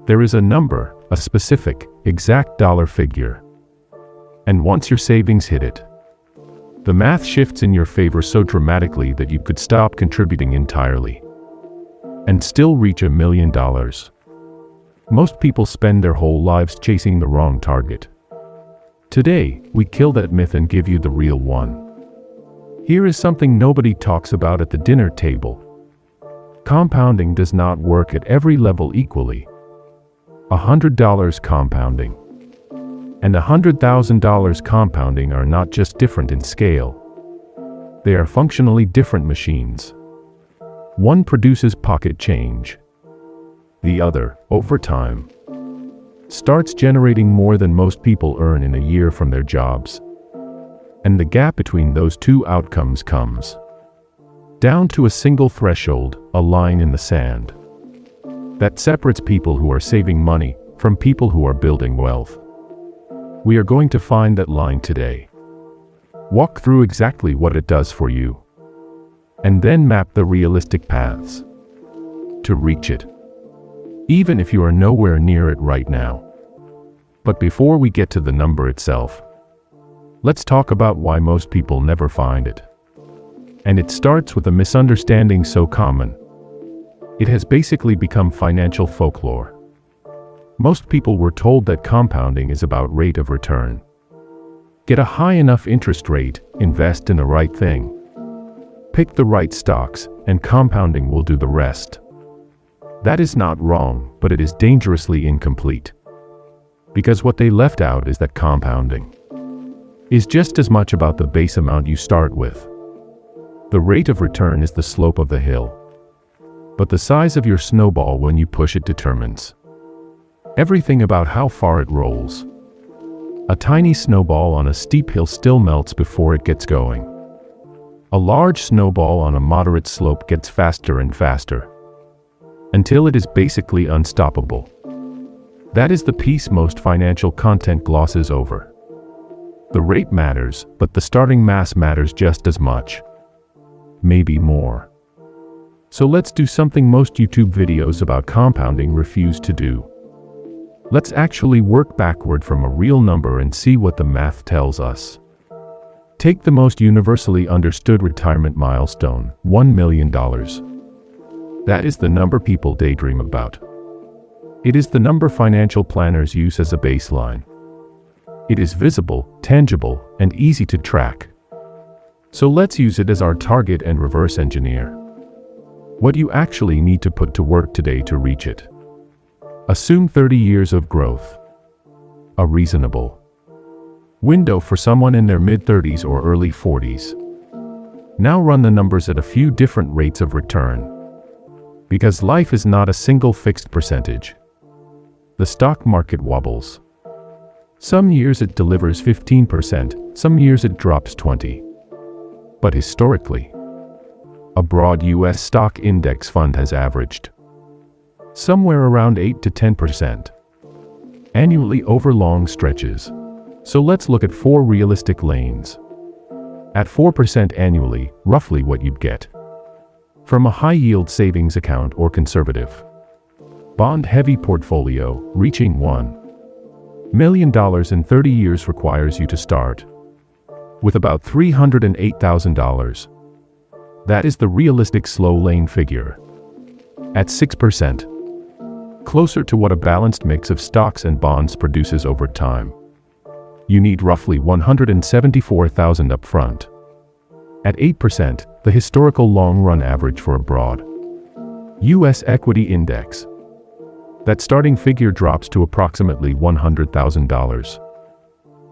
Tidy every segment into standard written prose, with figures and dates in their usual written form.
There is a number, a specific, exact dollar figure. And once your savings hit it, the math shifts in your favor so dramatically that you could stop contributing entirely and still reach $1 million. Most people spend their whole lives chasing the wrong target. Today, we kill that myth and give you the real one. Here is something nobody talks about at the dinner table. Compounding does not work at every level equally. $100 compounding and $100,000 compounding are not just different in scale. They are functionally different machines. One produces pocket change. The other, over time, starts generating more than most people earn in a year from their jobs. And the gap between those two outcomes comes down to a single threshold, a line in the sand, that separates people who are saving money from people who are building wealth. We are going to find that line today. Walk through exactly what it does for you, and then map the realistic paths to reach it, even if you are nowhere near it right now. But before we get to the number itself, let's talk about why most people never find it. And it starts with a misunderstanding so common. It has basically become financial folklore. Most people were told that compounding is about rate of return. Get a high enough interest rate, invest in the right thing, pick the right stocks, and compounding will do the rest. That is not wrong, but it is dangerously incomplete. Because what they left out is that compounding is just as much about the base amount you start with. The rate of return is the slope of the hill, but the size of your snowball when you push it determines everything about how far it rolls. A tiny snowball on a steep hill still melts before it gets going. A large snowball on a moderate slope gets faster and faster, until it is basically unstoppable. That is the piece most financial content glosses over. The rate matters, but the starting mass matters just as much. Maybe more. So let's do something most YouTube videos about compounding refuse to do. Let's actually work backward from a real number and see what the math tells us. Take the most universally understood retirement milestone, $1 million. That is the number people daydream about. It is the number financial planners use as a baseline. It is visible, tangible, and easy to track. So let's use it as our target and reverse engineer what you actually need to put to work today to reach it. Assume 30 years of growth. A reasonable window for someone in their mid-30s or early 40s. Now run the numbers at a few different rates of return. Because life is not a single fixed percentage. The stock market wobbles. Some years it delivers 15%, some years it drops 20%. But historically, a broad US stock index fund has averaged somewhere around 8 to 10% annually over long stretches. So let's look at 4 realistic lanes. At 4% annually, roughly what you'd get from a high-yield savings account or conservative bond-heavy portfolio, reaching $1 million in 30 years requires you to start with about $308,000. That is the realistic slow lane figure. At 6%, closer to what a balanced mix of stocks and bonds produces over time, you need roughly $174,000 up front. At 8%, the historical long-run average for a broad US equity index, that starting figure drops to approximately $100,000.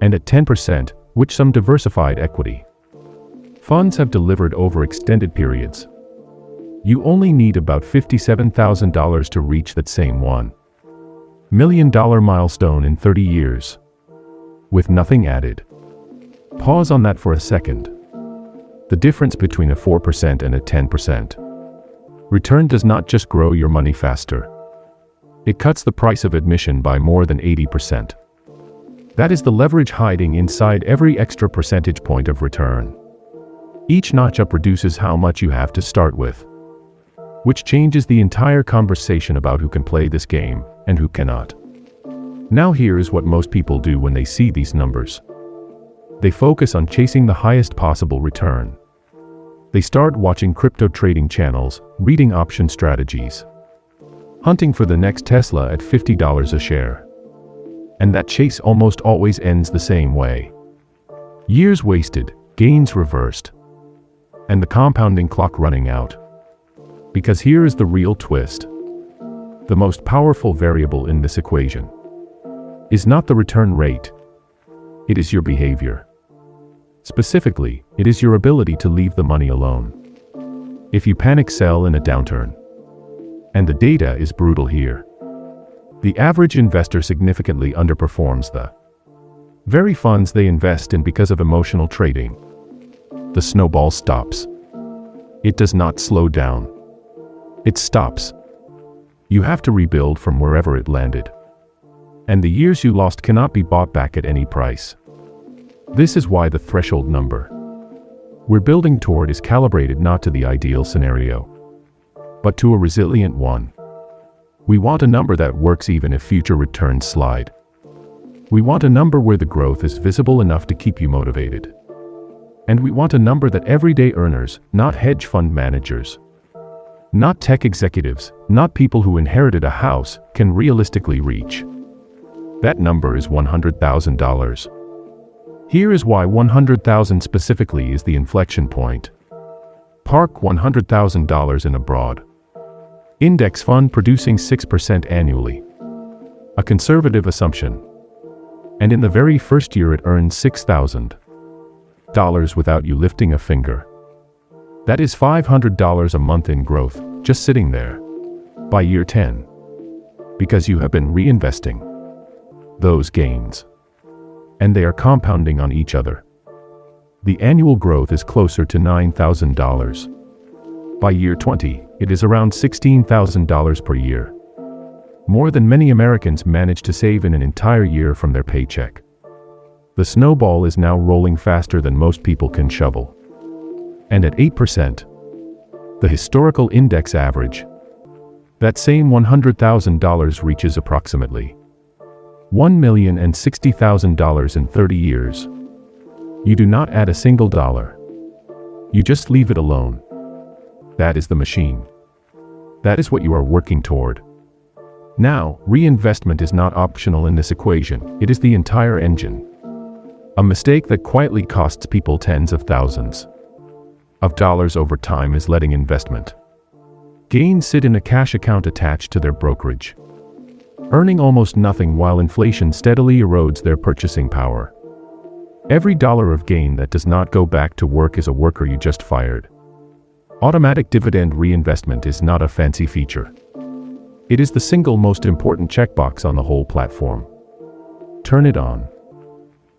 And at 10%, which some diversified equity funds have delivered over extended periods, you only need about $57,000 to reach that same $1 million milestone in 30 years, with nothing added. Pause on that for a second. The difference between a 4% and a 10% return does not just grow your money faster. It cuts the price of admission by more than 80%. That is the leverage hiding inside every extra percentage point of return. Each notch up reduces how much you have to start with. which changes the entire conversation about who can play this game and who cannot. Now here is what most people do when they see these numbers. They focus on chasing the highest possible return. They start watching crypto trading channels, reading option strategies, hunting for the next Tesla at $50 a share. And that chase almost always ends the same way. Years wasted, gains reversed, and the compounding clock running out. Because here is the real twist. The most powerful variable in this equation is not the return rate. It is your behavior. Specifically, it is your ability to leave the money alone. If you panic sell in a downturn, and the data is brutal here, the average investor significantly underperforms the very funds they invest in because of emotional trading. The snowball stops. It does not slow down. It stops. You have to rebuild from wherever it landed. And the years you lost cannot be bought back at any price. This is why the threshold number we're building toward is calibrated not to the ideal scenario, but to a resilient one. We want a number that works even if future returns slide. We want a number where the growth is visible enough to keep you motivated. And we want a number that everyday earners, not hedge fund managers, not tech executives, not people who inherited a house, can realistically reach. That number is $100,000. Here is why 100,000 specifically is the inflection point. Park $100,000 in a broad index fund producing 6% annually. A conservative assumption. And in the very first year it earns $6,000 without you lifting a finger. That is $500 a month in growth, just sitting there. By year 10. Because you have been reinvesting those gains. And they are compounding on each other. The annual growth is closer to $9,000. By year 20, it is around $16,000 per year. More than many Americans manage to save in an entire year from their paycheck. The snowball is now rolling faster than most people can shovel. And at 8%, the historical index average, that same $100,000 reaches approximately $1,060,000 in 30 years. You do not add a single dollar. You just leave it alone. That is the machine. That is what you are working toward. Now, reinvestment is not optional in this equation, it is the entire engine. A mistake that quietly costs people tens of thousands of dollars over time is letting investment gains sit in a cash account attached to their brokerage, earning almost nothing while inflation steadily erodes their purchasing power. Every dollar of gain that does not go back to work is a worker you just fired. Automatic dividend reinvestment is not a fancy feature. It is the single most important checkbox on the whole platform. Turn it on.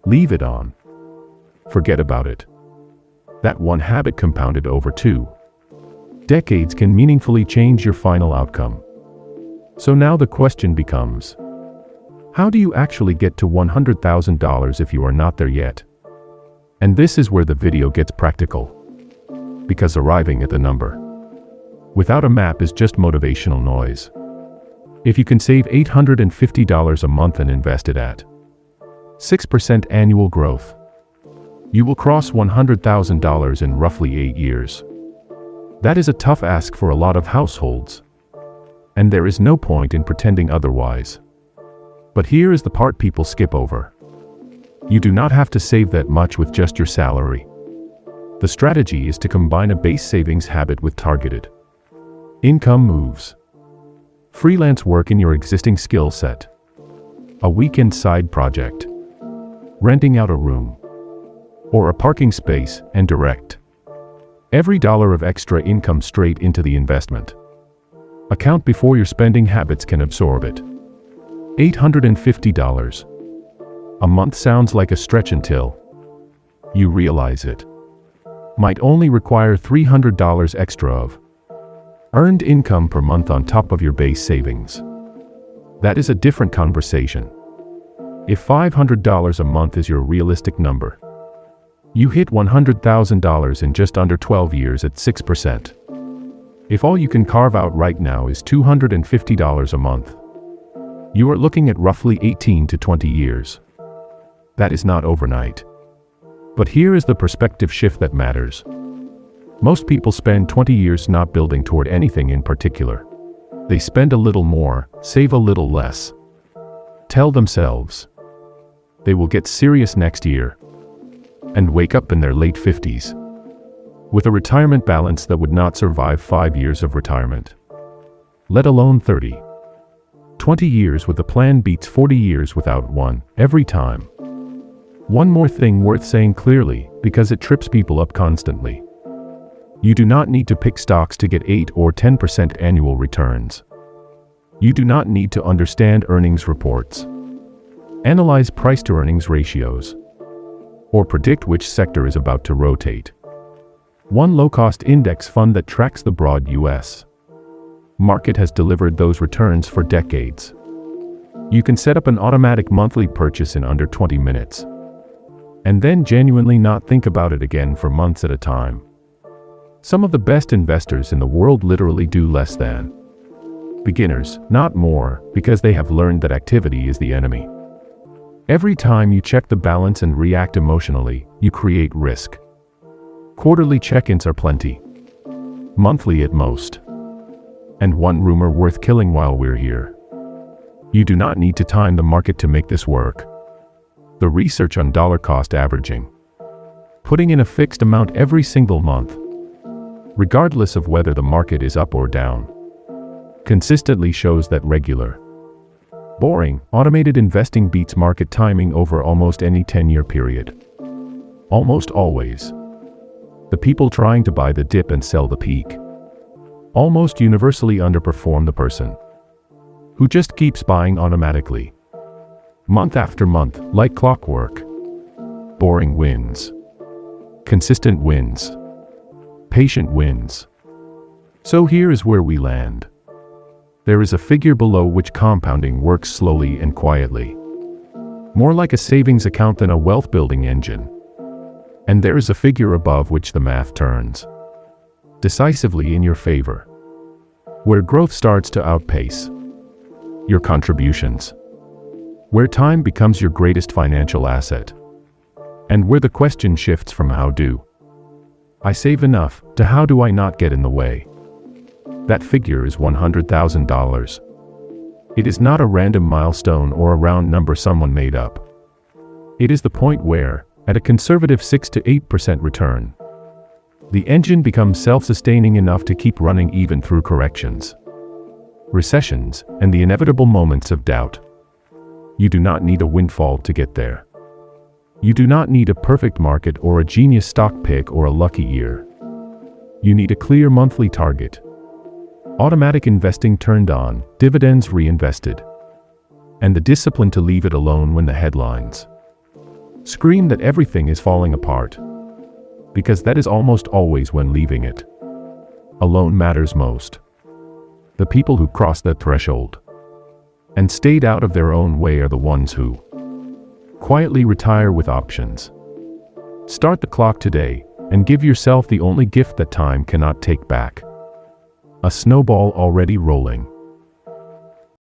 Leave it on. Forget about it. That one habit compounded over 2 decades can meaningfully change your final outcome. So now the question becomes, how do you actually get to $100,000 if you are not there yet? And this is where the video gets practical. Because arriving at the number without a map is just motivational noise. If you can save $850 a month and invest it at 6% annual growth, you will cross $100,000 in roughly 8 years. That is a tough ask for a lot of households. And there is no point in pretending otherwise. But here is the part people skip over. You do not have to save that much with just your salary. The strategy is to combine a base savings habit with targeted income moves. Freelance work in your existing skill set. A weekend side project. Renting out a room. Or a parking space, and direct every dollar of extra income straight into the investment account before your spending habits can absorb it. $850 a month sounds like a stretch until you realize it might only require $300 extra of earned income per month on top of your base savings. That is a different conversation. If $500 a month is your realistic number, you hit $100,000 in just under 12 years at 6%. If all you can carve out right now is $250 a month, you are looking at roughly 18 to 20 years. That is not overnight. But here is the perspective shift that matters. Most people spend 20 years not building toward anything in particular. They spend a little more, save a little less. Tell themselves they will get serious next year, and wake up in their late 50s with a retirement balance that would not survive 5 years of retirement, let alone 30. 20 years with a plan beats 40 years without one, every time. One more thing worth saying clearly, because it trips people up constantly. You do not need to pick stocks to get 8 or 10% annual returns. You do not need to understand earnings reports, analyze price-to-earnings ratios, or predict which sector is about to rotate. One low-cost index fund that tracks the broad U.S. market has delivered those returns for decades. You can set up an automatic monthly purchase in under 20 minutes, and then genuinely not think about it again for months at a time. Some of the best investors in the world literally do less than beginners, not more, because they have learned that activity is the enemy. Every time you check the balance and react emotionally, you create risk. Quarterly check-ins are plenty. Monthly at most. And one rumor worth killing while we're here. You do not need to time the market to make this work. The research on dollar cost averaging, putting in a fixed amount every single month, regardless of whether the market is up or down, consistently shows that regular, boring, automated investing beats market timing over almost any 10-year period. Almost always. The people trying to buy the dip and sell the peak almost universally underperform the person who just keeps buying automatically, month after month, like clockwork. Boring wins. Consistent wins. Patient wins. So here is where we land. There is a figure below which compounding works slowly and quietly, more like a savings account than a wealth-building engine. And there is a figure above which the math turns decisively in your favor, where growth starts to outpace your contributions, where time becomes your greatest financial asset, and where the question shifts from how do I save enough to how do I not get in the way. That figure is $100,000. It is not a random milestone or a round number someone made up. It is the point where, at a conservative 6 to 8% return, the engine becomes self-sustaining enough to keep running even through corrections, recessions, and the inevitable moments of doubt. You do not need a windfall to get there. You do not need a perfect market or a genius stock pick or a lucky year. You need a clear monthly target. Automatic investing turned on, dividends reinvested, and the discipline to leave it alone when the headlines scream that everything is falling apart, because that is almost always when leaving it alone matters most. The people who cross that threshold and stayed out of their own way are the ones who quietly retire with options. Start the clock today and give yourself the only gift that time cannot take back: a snowball already rolling.